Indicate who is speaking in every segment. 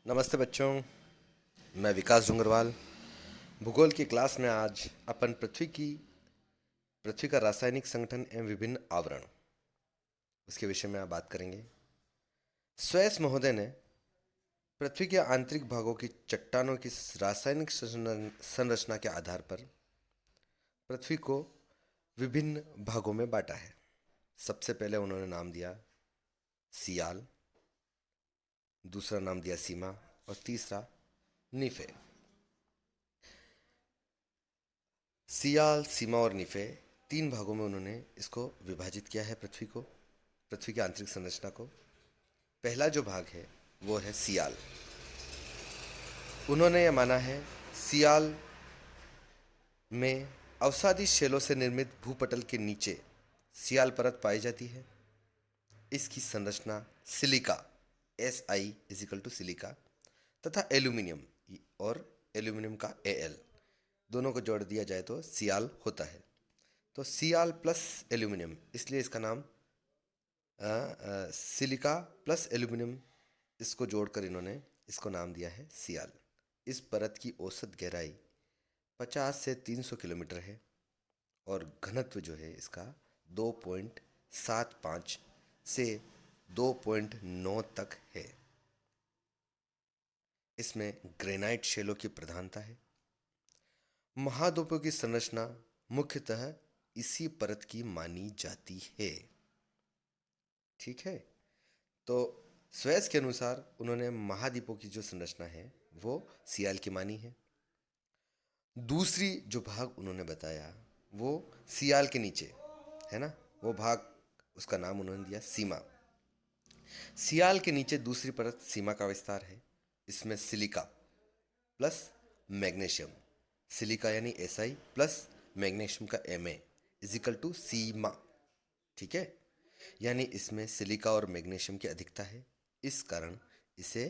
Speaker 1: नमस्ते बच्चों। मैं विकास डूंगरवाल। भूगोल की क्लास में आज अपन पृथ्वी का रासायनिक संगठन एवं विभिन्न आवरण उसके विषय में बात करेंगे। स्वेस महोदय ने पृथ्वी के आंतरिक भागों की चट्टानों की रासायनिक संरचना के आधार पर पृथ्वी को विभिन्न भागों में बांटा है। सबसे पहले उन्होंने नाम दिया सियाल, दूसरा नाम दिया सीमा और तीसरा नीफे। सियाल, सीमा और निफे तीन भागों में उन्होंने इसको विभाजित किया है पृथ्वी की आंतरिक संरचना को। पहला जो भाग है वो है सियाल। उन्होंने यह माना है सियाल में अवसादी शैलों से निर्मित भूपटल के नीचे सियाल परत पाई जाती है। इसकी संरचना सिलिका Si सिलिका तथा एल्यूमिनियम और एल्यूमिनियम का Al दोनों को जोड़ दिया जाए तो सियाल होता है। तो सियाल प्लस एल्यूमिनियम, इसलिए इसका नाम सिलिका प्लस एल्यूमिनियम, इसको जोड़कर इन्होंने इसको नाम दिया है सियाल। इस परत की औसत गहराई 50 से 300 किलोमीटर है और घनत्व जो है इसका 2.75 से 2.9 तक है। इसमें ग्रेनाइट शैलों की प्रधानता है। महाद्वीपों की संरचना मुख्यतः इसी परत की मानी जाती है। ठीक है, तो स्वेस के अनुसार उन्होंने महाद्वीपों की जो संरचना है वो सियाल की मानी है। दूसरी जो भाग उन्होंने बताया वो सियाल के नीचे है ना, वो भाग उसका नाम उन्होंने दिया सीमा। सियाल के नीचे दूसरी परत सीमा का विस्तार है। इसमें सिलिका प्लस मैग्नीशियम, सिलिका यानी Si प्लस मैग्नीशियम का Ma इजिकल टू सीमा। ठीक है, यानी इसमें सिलिका और मैग्नीशियम की अधिकता है, इस कारण इसे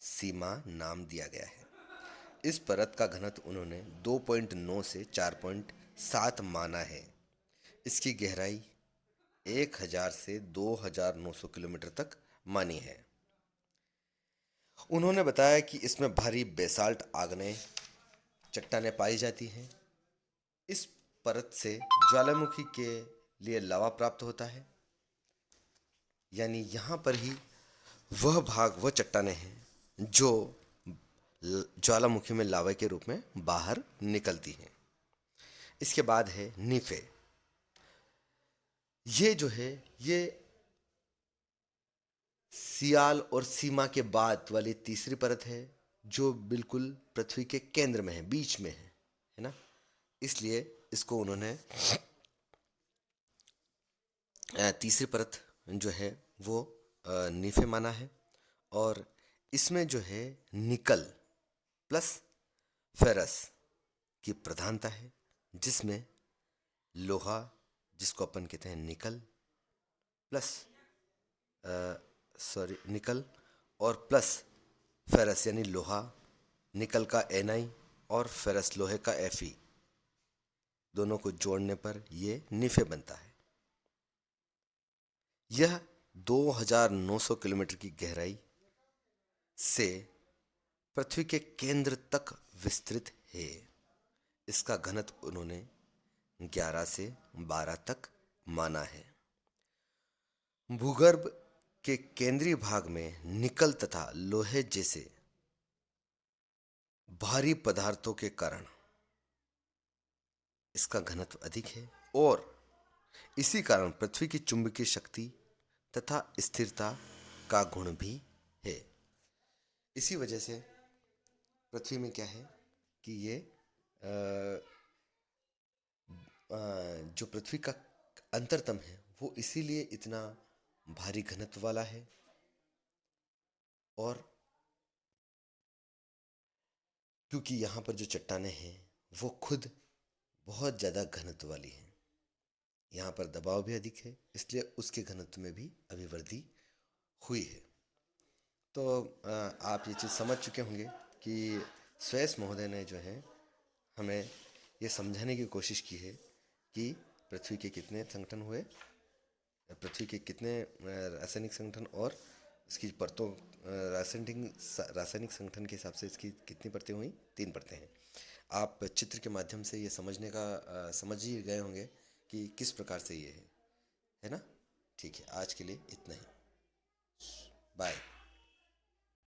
Speaker 1: सीमा नाम दिया गया है। इस परत का घनत्व उन्होंने 2.9 से 4.7 माना है। इसकी गहराई 1000 से 2900 किलोमीटर तक मानी है। उन्होंने बताया कि इसमें भारी बेसाल्ट आग्नेय चट्टानें पाई जाती हैं। इस परत से ज्वालामुखी के लिए लावा प्राप्त होता है, यानी यहाँ पर ही वह भाग, वह चट्टानें हैं जो ज्वालामुखी में लावा के रूप में बाहर निकलती हैं। इसके बाद है नीफे। ये जो है ये सियाल और सीमा के बाद वाली तीसरी परत है जो बिल्कुल पृथ्वी के केंद्र में है, बीच में है ना। इसलिए इसको उन्होंने तीसरी परत जो है वो नीफे माना है। और इसमें जो है निकल प्लस फेरस की प्रधानता है, जिसमें लोहा, जिसको अपन कहते हैं निकल प्लस निकल और प्लस फेरस यानी लोहा, निकल का Na और फेरस लोहे का Fe, दोनों को जोड़ने पर ये निफे बनता है। यह 2900 किलोमीटर की गहराई से पृथ्वी के केंद्र तक विस्तृत है। इसका घनत्व उन्होंने 11 से 12 तक माना है। भूगर्भ के केंद्रीय भाग में निकल तथा लोहे जैसे भारी पदार्थों के कारण इसका घनत्व अधिक है और इसी कारण पृथ्वी की चुंबकीय शक्ति तथा स्थिरता का गुण भी है। इसी वजह से पृथ्वी में क्या है कि ये जो पृथ्वी का अंतरतम है वो इसीलिए इतना भारी घनत्व वाला है और क्योंकि यहाँ पर जो चट्टानें हैं वो खुद बहुत ज़्यादा घनत्व वाली हैं। यहाँ पर दबाव भी अधिक है, इसलिए उसके घनत्व में भी अभिवृद्धि हुई है। तो आप ये चीज़ समझ चुके होंगे कि स्वेस महोदय ने जो है हमें ये समझाने की कोशिश की है कि पृथ्वी के कितने संगठन हुए, पृथ्वी के कितने रासायनिक संगठन और इसकी परतों रासायनिक संगठन के हिसाब से इसकी कितनी परतें हुई? 3 परतें हैं। आप चित्र के माध्यम से ये समझने का समझ ही गए होंगे कि किस प्रकार से ये है ना? ठीक है, आज के लिए इतना ही। बाय।